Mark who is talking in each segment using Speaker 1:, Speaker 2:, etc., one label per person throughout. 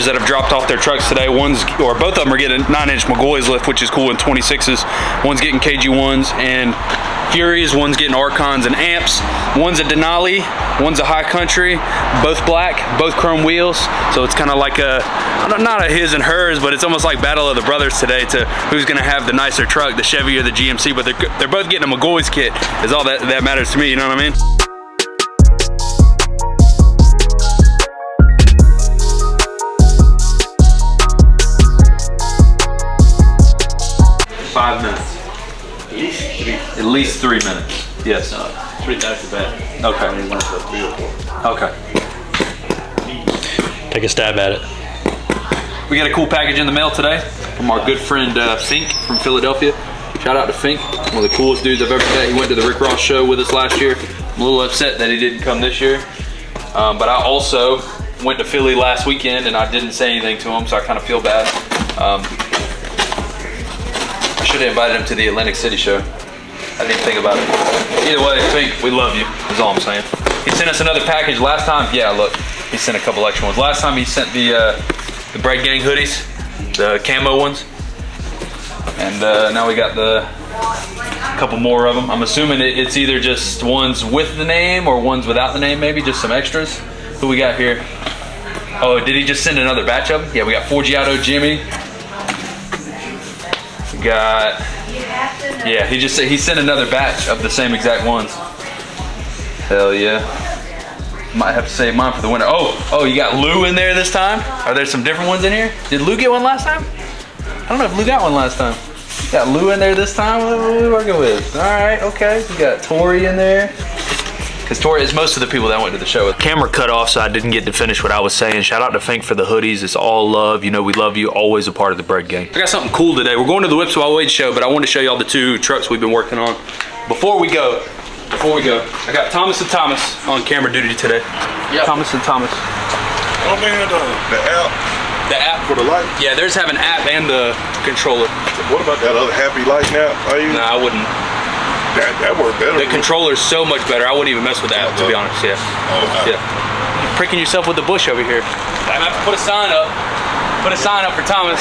Speaker 1: that have dropped off their trucks today. Both of them are getting 9-inch Mcgaughys Lift, which is cool, in 26s. One's getting KG1s and Furies, one's getting Archons and Amps. One's a Denali, one's a High Country, both black, both chrome wheels. So it's kind of like not a his and hers, but it's almost like battle of the brothers today to who's gonna have the nicer truck, the Chevy or the GMC, but they're both getting a Mcgaughys kit is all that matters to me, you know what I mean? At least 3 minutes. Yes.
Speaker 2: 3 times the bad.
Speaker 1: Okay.
Speaker 2: 3 or 4.
Speaker 1: Okay.
Speaker 2: Take a stab at it.
Speaker 1: We got a cool package in the mail today from our good friend Fink from Philadelphia. Shout out to Fink, one of the coolest dudes I've ever met. He went to the Rick Ross show with us last year. I'm a little upset that he didn't come this year. But I also went to Philly last weekend and I didn't say anything to him, so I kind of feel bad. I should have invited him to the Atlantic City show. I didn't think about it. Either way, Fink, we love you, is all I'm saying. He sent us another package last time. Yeah, look, he sent a couple extra ones. Last time he sent the Bread Gang hoodies, the camo ones. And now we got a couple more of them. I'm assuming it's either just ones with the name or ones without the name, maybe, just some extras. Who we got here? Oh, did he just send another batch of them? Yeah, we got Forgiato Jimmy. We got, yeah, he sent another batch of the same exact ones. Hell yeah. Might have to save mine for the winter. Oh, you got Lou in there this time? Are there some different ones in here? Did Lou get one last time? I don't know if Lou got one last time. Got Lou in there this time? What are we working with? All right, okay. We got Tori in there. Because Tori is most of the people that went to the show. Camera cut off, so I didn't get to finish what I was saying. Shout out to Fink for the hoodies. It's all love. You know we love you. Always a part of the Bread Gang. I got something cool today. We're going to the Whips While Wade show, but I wanted to show y'all the 2 trucks we've been working on. Before we go, I got Thomas & Thomas on camera duty today. Yep. Thomas & Thomas.
Speaker 3: Oh man, the app.
Speaker 1: The app
Speaker 3: for the light?
Speaker 1: Yeah, theirs have an app and the controller.
Speaker 3: What about that other Happy Light app?
Speaker 1: Nah, I wouldn't.
Speaker 3: That worked better.
Speaker 1: The controller's so much better. I wouldn't even mess with that, to be honest. Yeah.
Speaker 3: Oh,
Speaker 1: yeah. You're pricking yourself with the bush over here. I'm gonna have to put a sign up. Put a sign up for Thomas.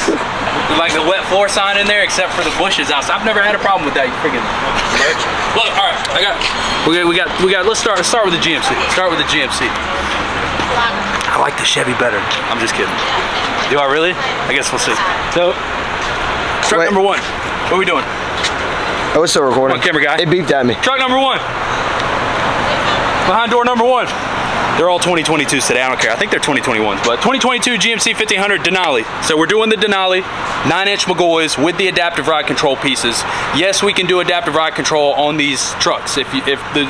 Speaker 1: Like the wet floor sign in there, except for the bushes outside. I've never had a problem with that. You freaking. Look, all right. We got. Let's start with the GMC. Start with the GMC. I like the Chevy better. I'm just kidding. Do I really? I guess we'll see. So, truck number 1. What are we doing?
Speaker 4: Oh, it's still recording.
Speaker 1: Come on, camera guy.
Speaker 4: It beeped at me.
Speaker 1: Truck number 1. Behind door number 1. They're all 2022s today. I don't care. I think they're 2021s, but 2022 GMC 1500 Denali. So we're doing the Denali, 9-inch Mcgaughys with the adaptive ride control pieces. Yes, we can do adaptive ride control on these trucks. If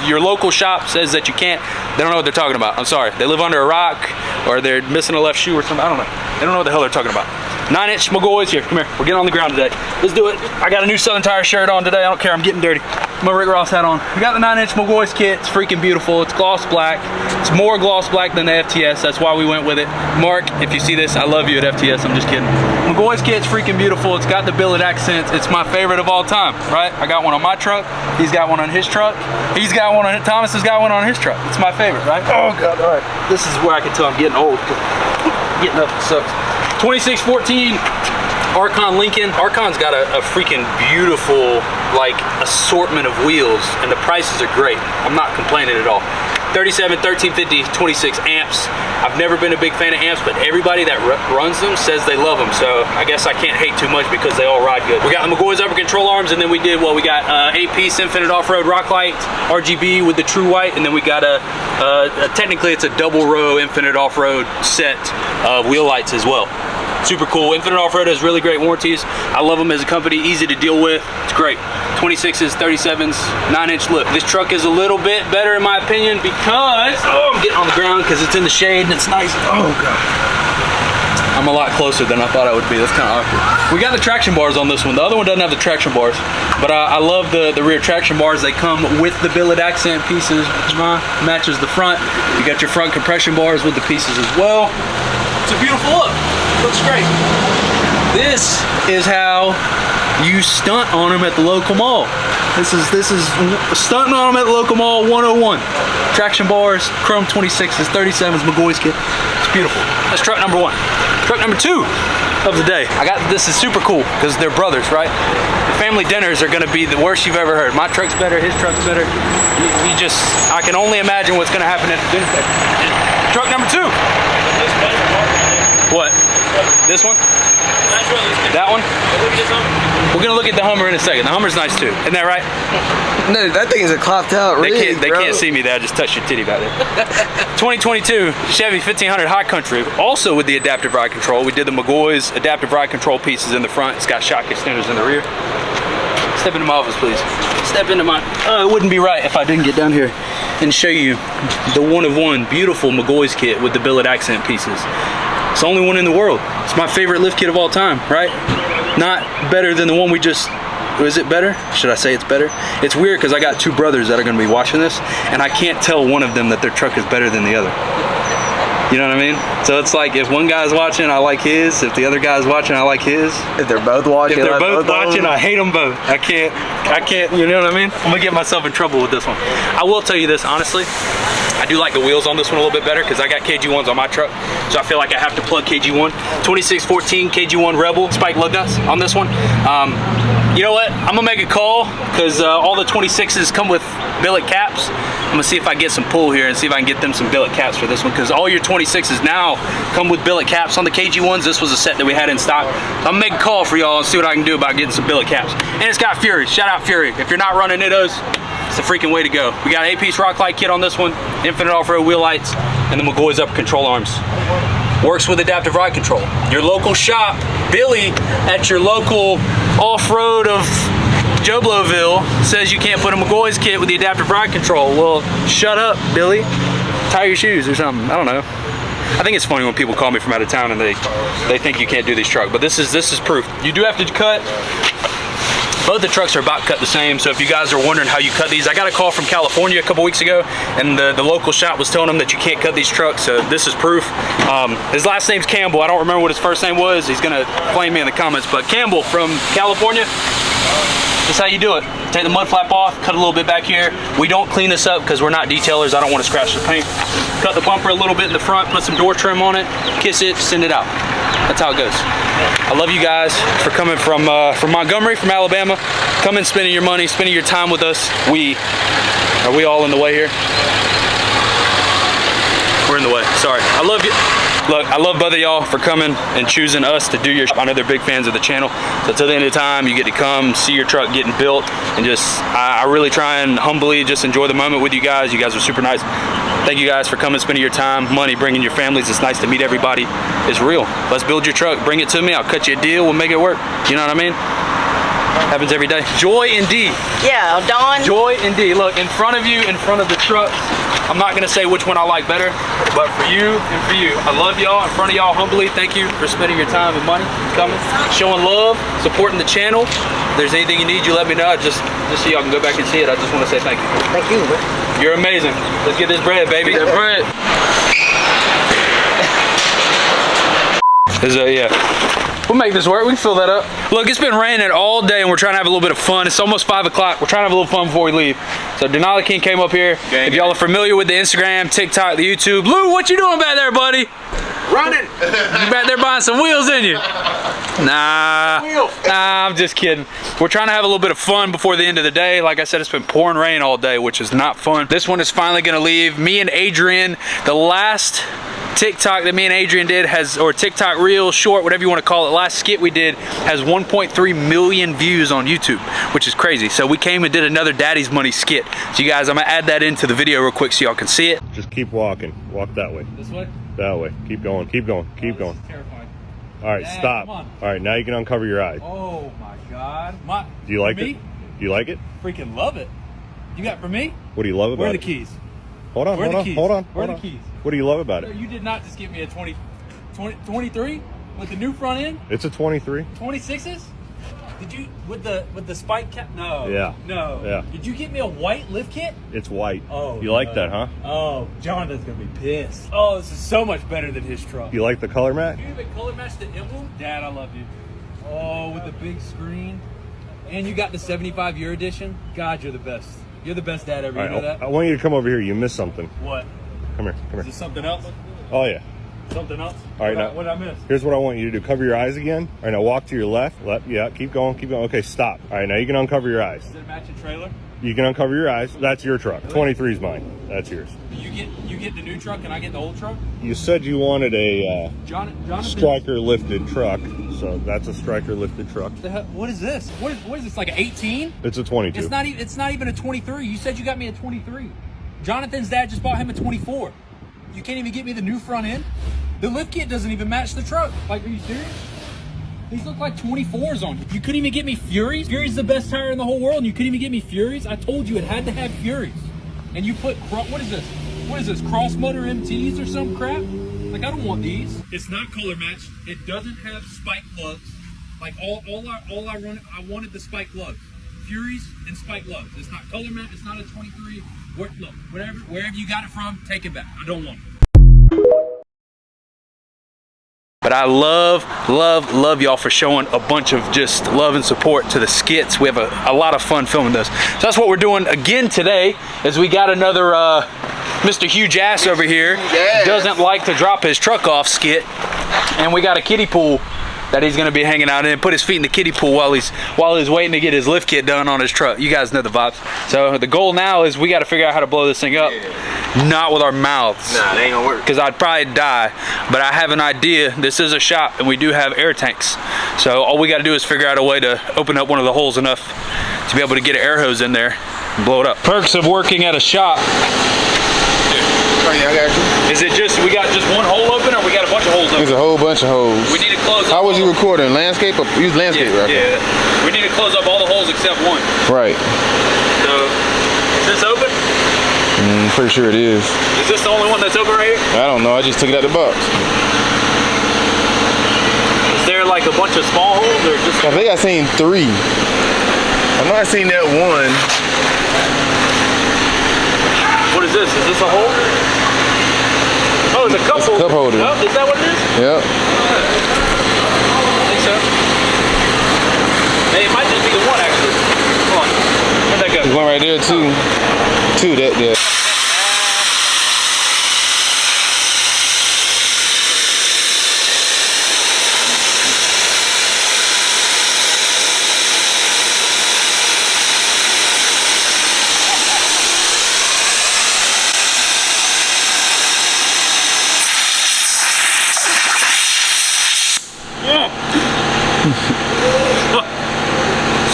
Speaker 1: your local shop says that you can't, they don't know what they're talking about. I'm sorry. They live under a rock or they're missing a left shoe or something. I don't know. They don't know what the hell they're talking about. 9-inch Mcgaughys here. Come here. We're getting on the ground today. Let's do it. I got a new Southern Tire shirt on today. I don't care. I'm getting dirty. My Rick Ross hat on. We got the 9-inch Mcgaughys kit. It's freaking beautiful. It's gloss black. It's more gloss black than the FTS. That's why we went with it. Mark, if you see this, I love you at FTS. I'm just kidding. Mcgaughys kit's freaking beautiful. It's got the billet accents. It's my favorite of all time, right? I got one on my truck. He's got one on his truck. He's got one on Thomas has got one on his truck. It's my favorite, right? Oh God, all right. This is where I can tell I'm getting old. Getting up sucks. 2614 Archon Lincoln. Archon's got a freaking beautiful like assortment of wheels and the prices are great. I'm not complaining at all. 37, 1350, 26 amps. I've never been a big fan of amps, but everybody that runs them says they love them. So I guess I can't hate too much because they all ride good. We got the Mcgaughys upper control arms, and then we did, well, we got 8-piece Infinite Off-Road Rock Light, RGB with the True White, and then we got technically it's a double row Infinite Off-Road set of wheel lights as well. Super cool. Infinite Off-Road has really great warranties. I love them as a company, easy to deal with. It's great. 26s, 37s, 9-inch lift. This truck is a little bit better in my opinion because, I'm getting on the ground because it's in the shade and it's nice. Oh God. I'm a lot closer than I thought I would be. That's kind of awkward. We got the traction bars on this one. The other one doesn't have the traction bars, but I love the rear traction bars. They come with the billet accent pieces. Matches the front. You got your front compression bars with the pieces as well. It's a beautiful look. Looks great. This is how you stunt on them at the local mall. This is stunting on them at the local mall 101. Traction bars, chrome 26s, 37s, Mcgaughys kit. It's beautiful. That's truck number 1. Truck number 2 of the day. This is super cool because they're brothers, right? The family dinners are gonna be the worst you've ever heard. My truck's better, his truck's better. I can only imagine what's gonna happen at the dinner table. Truck number 2. What? This one? That one? We're gonna look at the Hummer in a second. The Hummer's nice too. Isn't that right?
Speaker 4: No, that thing is a clapped out rig,
Speaker 1: They can't see me there. I just touched your titty back there. 2022 Chevy 1500 High Country, also with the adaptive ride control. We did the Mcgaughys adaptive ride control pieces in the front. It's got shock extenders in the rear. Step into my office, please. Step into my... it wouldn't be right if I didn't get down here and show you the one-of-one beautiful Mcgaughys kit with the billet accent pieces. It's the only one in the world. It's my favorite lift kit of all time, right? Not better than the one we just... Is it better? Should I say it's better? It's weird because I got 2 brothers that are going to be watching this, and I can't tell one of them that their truck is better than the other. You know what I mean? So it's like if one guy's watching, I like his. If the other guy's watching, I like his.
Speaker 4: If they're both watching,
Speaker 1: if they're both watching, I hate them both. I can't, you know what I mean? I'm gonna get myself in trouble with this one. I will tell you this, honestly. I do like the wheels on this one a little bit better because I got KG1s on my truck. So I feel like I have to plug KG1. 2614 KG1 Rebel spike lug nuts on this one. You know what? I'm gonna make a call because all the 26s come with billet caps. I'm gonna see if I get some pull here and see if I can get them some billet caps for this one because all your 26s now come with billet caps on the KG1s. This was a set that we had in stock. So I'm gonna make a call for y'all and see what I can do about getting some billet caps. And it's got Fury. Shout out Fury. If you're not running Nittos, it's the freaking way to go. We got an 8-piece rock light kit on this one, infinite off-road wheel lights, and the Mcgaughys upper control arms. Works with adaptive ride control. Your local shop, Billy, at your local off-road of Blvd says you can't put a Mcgaughys kit with the adaptive ride control. Well, shut up, Billy. Tie your shoes or something. I don't know. I think it's funny when people call me from out of town and they think you can't do these trucks, but this is proof. You do have to cut. Both the trucks are about cut the same, so if you guys are wondering how you cut these, I got a call from California a couple weeks ago, and the local shop was telling them that you can't cut these trucks, so this is proof. His last name's Campbell. I don't remember what his first name was. He's gonna flame me in the comments, but Campbell from California, this is how you do it. Take the mud flap off, cut a little bit back here. We don't clean this up because we're not detailers. I don't want to scratch the paint. Cut the bumper a little bit in the front, put some door trim on it, kiss it, send it out. That's how it goes. I love you guys for coming from Montgomery, from Alabama. Coming, spending your money, spending your time with us. Are we all in the way here? We're in the way, sorry. I love you. Look, I love both of y'all for coming and choosing us to do your, I know they're big fans of the channel. So till the end of the time, you get to come, see your truck getting built, and just, I really try and humbly just enjoy the moment with you guys. You guys are super nice. Thank you guys for coming, spending your time, money, bringing your families. It's nice to meet everybody. It's real. Let's build your truck, bring it to me, I'll cut you a deal, we'll make it work. You know what I mean? Happens every day. Joy and D.
Speaker 5: Yeah, Dawn.
Speaker 1: Joy and D. Look, in front of you, in front of the truck. I'm not gonna say which one I like better, but for you and for you, I love y'all. In front of y'all, humbly, thank you for spending your time and money, coming, showing love, supporting the channel. If there's anything you need, you let me know. Just so y'all can go back and see it. I just want to say thank you.
Speaker 5: Thank you.
Speaker 1: You're amazing. Let's get this bread, baby.
Speaker 4: Get that bread.
Speaker 1: Yeah. We'll make this work. We can fill that up. Look, it's been raining all day and we're trying to have a little bit of fun. It's almost 5 o'clock. We're trying to have a little fun before we leave. So Denali King came up here. If y'all are familiar with the Instagram, TikTok, the YouTube, Lou, what you doing back there, buddy? Running. You back there buying some wheels, didn't you? Nah, I'm just kidding. We're trying to have a little bit of fun before the end of the day. Like I said, it's been pouring rain all day, which is not fun. This one is finally gonna leave. Me and Adrian, the last TikTok that me and Adrian did or TikTok reel, short, whatever you want to call it, last skit we did has 1.3 million views on YouTube, which is crazy. So we came and did another Daddy's Money skit. So you guys, I'm gonna add that into the video real quick so y'all can see it.
Speaker 6: Just keep walking. Walk that way.
Speaker 1: This way?
Speaker 6: That way. Keep going. Keep going. Keep going.
Speaker 1: Terrifying.
Speaker 6: All right,
Speaker 1: Dad,
Speaker 6: stop.
Speaker 1: come on.
Speaker 6: All right, now you can uncover your eyes.
Speaker 1: Oh my God.
Speaker 6: Do you like it? Do you like it?
Speaker 1: Freaking love it. You got for me?
Speaker 6: What do you love about it?
Speaker 1: Where are the keys?
Speaker 6: Hold on,
Speaker 1: Where are the
Speaker 6: hold on,
Speaker 1: keys?
Speaker 6: hold on.
Speaker 1: Where are
Speaker 6: hold
Speaker 1: the
Speaker 6: on.
Speaker 1: keys?
Speaker 6: What do you love about it?
Speaker 1: You did not just give me a 23 with the new front end?
Speaker 6: It's a 23.
Speaker 1: 26s? Did you with the spike cap? No.
Speaker 6: Yeah.
Speaker 1: No.
Speaker 6: Yeah.
Speaker 1: Did you get me a white lift kit?
Speaker 6: It's white.
Speaker 1: Oh.
Speaker 6: You like that, huh?
Speaker 1: Oh, Jonathan's gonna be pissed. Oh, this is so much better than his truck.
Speaker 6: You like the color match?
Speaker 1: You even color match the emblem? Dad, I love you. Oh, with the big screen. And you got the 75-year edition. God, you're the best. You're the best dad ever.
Speaker 6: All
Speaker 1: You know
Speaker 6: right,
Speaker 1: that?
Speaker 6: I want you to come over here. You missed something.
Speaker 1: What?
Speaker 6: Come here. Come
Speaker 1: Is
Speaker 6: here.
Speaker 1: this something else?
Speaker 6: Oh yeah.
Speaker 1: Something else?
Speaker 6: All right, now,
Speaker 1: What did I miss?
Speaker 6: here's what I want you to do. Cover your eyes again. All right, now walk to your left. Yeah, keep going, keep going. Okay, stop. All right, now you can uncover your eyes.
Speaker 1: Is it a matching trailer?
Speaker 6: You can uncover your eyes. That's your truck. 23 is mine. That's yours.
Speaker 1: You get the new truck and I get the old truck?
Speaker 6: You said you wanted a
Speaker 1: Jonathan,
Speaker 6: striker lifted truck, so that's a striker lifted truck.
Speaker 1: what is this? What is this, like an 18?
Speaker 6: It's a 22.
Speaker 1: It's not even a 23. You said you got me a 23. Jonathan's dad just bought him a 24. You can't even get me the new front end? The lift kit doesn't even match the truck. Like, are you serious? These look like 24s on you. You couldn't even get me Furies? Fury's the best tire in the whole world and you couldn't even get me Furies? I told you it had to have Furies. And you put, what is this? What is this, cross motor MTs or some crap? Like, I don't want these. It's not color matched. It doesn't have spike plugs. Like, I wanted the spike lugs. Furies and spike lugs. It's not color matched. It's not a 23. Look, wherever you got it from, take it back. I don't want it. But I love y'all for showing a bunch of just love and support to the skits. We have a lot of fun filming this. So that's what we're doing again today, is we got another Mr. Huge Ass over here. Doesn't like to drop his truck off skit. And we got a kiddie pool that he's gonna be hanging out in. Put his feet in the kiddie pool while he's waiting to get his lift kit done on his truck. You guys know the vibes. So the goal now is we gotta figure out how to blow this thing up. Not with our mouths.
Speaker 4: Nah, they ain't gonna work.
Speaker 1: Because I'd probably die. But I have an idea. This is a shop and we do have air tanks. So all we gotta do is figure out a way to open up one of the holes enough to be able to get an air hose in there and blow it up. Perks of working at a shop.
Speaker 4: Oh, yeah, I got you.
Speaker 1: Is it just, we got just one hole open or we got a bunch of holes open?
Speaker 4: There's a whole bunch of holes.
Speaker 1: We need to close up.
Speaker 4: How was you recording? Landscape or use landscape, right?
Speaker 1: Yeah. We need to close up all the holes except one.
Speaker 4: Right.
Speaker 1: So, is this open?
Speaker 4: Pretty sure it is.
Speaker 1: Is this the only one that's open right here?
Speaker 4: I don't know. I just took it out the box.
Speaker 1: Is there like a bunch of small holes or just?
Speaker 4: I think I seen 3. I know I seen that one.
Speaker 1: What is this? Is this a hole? Oh, it's a cup holder.
Speaker 4: Cup holder.
Speaker 1: Oh, is that what it is?
Speaker 4: Yep.
Speaker 1: I think so. Hey, it might just be the one actually. Come on. Where'd that go?
Speaker 4: There's one right there too. Two that there.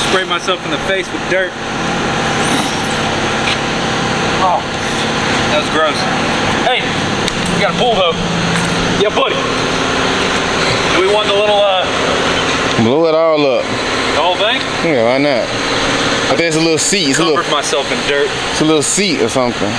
Speaker 1: Spray myself in the face with dirt. Oh, that was gross. Hey, we got a pool though. Yeah, buddy. Do we want the little
Speaker 4: Blow it all up.
Speaker 1: the whole thing?
Speaker 4: Yeah, why not? I think it's a little seat. It's a
Speaker 1: Covered
Speaker 4: little,
Speaker 1: myself in dirt.
Speaker 4: it's a little seat or something.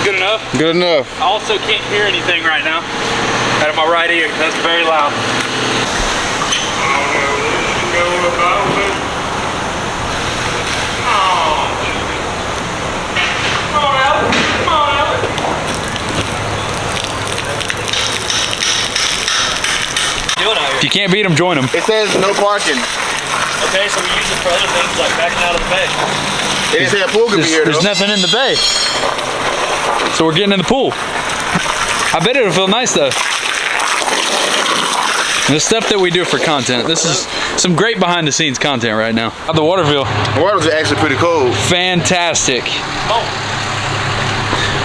Speaker 1: Good enough.
Speaker 4: Good enough.
Speaker 1: I also can't hear anything right now out of my right ear. That's very loud. If you can't beat them, join them.
Speaker 4: It says no parking.
Speaker 2: Okay, so we use it for other things like backing out of the bay.
Speaker 4: It didn't say a pool could be here though.
Speaker 1: There's nothing in the bay. So we're getting in the pool. I bet it'll feel nice though. The stuff that we do for content. This is some great behind the scenes content right now. How'd the water feel?
Speaker 4: The water was actually pretty cold.
Speaker 1: Fantastic.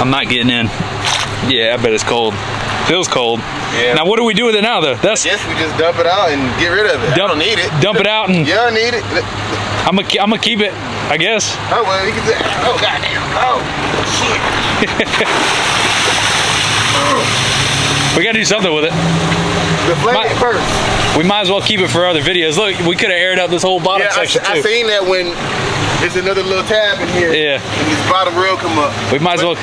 Speaker 1: I'm not getting in. Yeah, I bet it's cold. Feels cold.
Speaker 4: Yeah.
Speaker 1: Now what do we do with it now though? That's
Speaker 4: Yes, we just dump it out and get rid of it. I don't need it.
Speaker 1: Dump it out and
Speaker 4: You don't need it.
Speaker 1: I'm gonna keep it, I guess.
Speaker 4: Oh well, you can say, oh goddamn. Oh shit.
Speaker 1: We gotta do something with it.
Speaker 4: Deflate it first.
Speaker 1: We might as well keep it for other videos. Look, we could have aired up this whole bottom
Speaker 4: Yeah,
Speaker 1: section
Speaker 4: I
Speaker 1: too.
Speaker 4: seen that when there's another little tab in here.
Speaker 1: Yeah.
Speaker 4: And this bottom rail come up.
Speaker 1: We might as well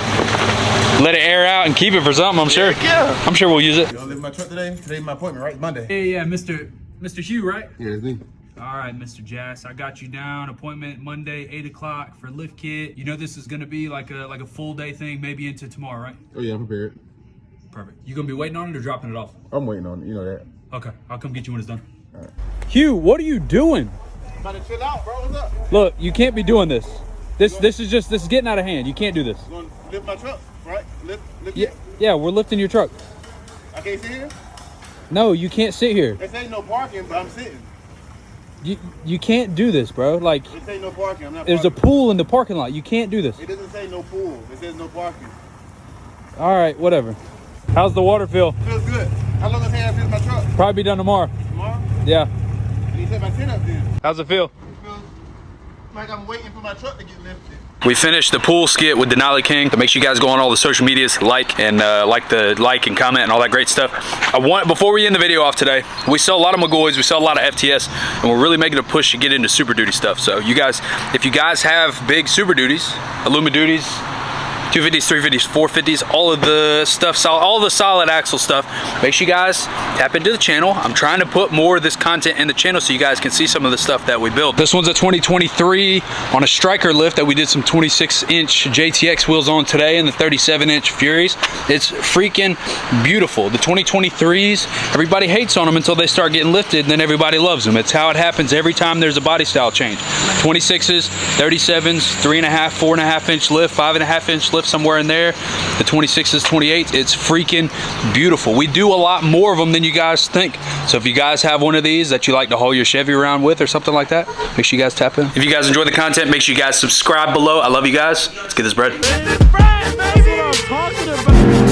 Speaker 1: let it air out and keep it for something, I'm sure.
Speaker 4: Yeah.
Speaker 1: I'm sure we'll use it.
Speaker 5: You gonna lift my truck today? Today's my appointment, right? Monday.
Speaker 1: Yeah, Mr. Hugh, right?
Speaker 5: Yeah, it's me.
Speaker 1: All right, Mr. Jass, I got you down. Appointment Monday, 8 o'clock for lift kit. You know this is gonna be like a full day thing, maybe into tomorrow, right?
Speaker 5: Oh yeah, I'm prepared.
Speaker 1: Perfect. You gonna be waiting on it or dropping it off?
Speaker 5: I'm waiting on it, you know that.
Speaker 1: Okay, I'll come get you when it's done. Right. Hugh, what are you doing?
Speaker 5: About to chill out, bro. What's up?
Speaker 1: Look, you can't be doing this. This is getting out of hand. You can't do this.
Speaker 5: You gonna lift my truck, right? Lift
Speaker 1: Yeah,
Speaker 5: it?
Speaker 1: yeah, we're lifting your truck.
Speaker 5: I can't sit here?
Speaker 1: No, you can't sit here.
Speaker 5: This ain't no parking, but I'm sitting.
Speaker 1: You can't do this, bro. Like,
Speaker 5: This ain't no parking. I'm not
Speaker 1: there's a
Speaker 5: parking.
Speaker 1: pool in the parking lot. You can't do this.
Speaker 5: It doesn't say no pool. It says no parking.
Speaker 1: All right, whatever. How's the water feel?
Speaker 5: Feels good. How long does it have to my truck?
Speaker 1: Probably be done tomorrow.
Speaker 5: Tomorrow?
Speaker 1: Yeah.
Speaker 5: And you set my tent up then.
Speaker 1: How's it feel?
Speaker 5: It feels like I'm waiting for my truck to get lifted.
Speaker 1: We finished the pool skit with Denali King. Make sure you guys go on all the social medias, like and comment and all that great stuff. Before we end the video off today, we sell a lot of Mcgaughys, we sell a lot of FTS, and we're really making a push to get into Super Duty stuff. So you guys, if you guys have big Super Duties, Illuma Duties, 250s, 350s, 450s, all of the stuff, all the solid axle stuff, make sure you guys tap into the channel. I'm trying to put more of this content in the channel so you guys can see some of the stuff that we built. This one's a 2023 on a striker lift that we did some 26-inch JTX wheels on today and the 37-inch Furies. It's freaking beautiful. The 2023s, everybody hates on them until they start getting lifted, and then everybody loves them. It's how it happens every time there's a body style change. 26s, 37s, 3.5, 4.5-inch lift, 5.5-inch lift, somewhere in there. The 26s, 28s, it's freaking beautiful. We do a lot more of them than you guys think. So if you guys have one of these that you like to haul your Chevy around with or something like that, make sure you guys tap in. If you guys enjoy the content, make sure you guys subscribe below. I love you guys. Let's get this bread.
Speaker 2: That's what I'm talking about.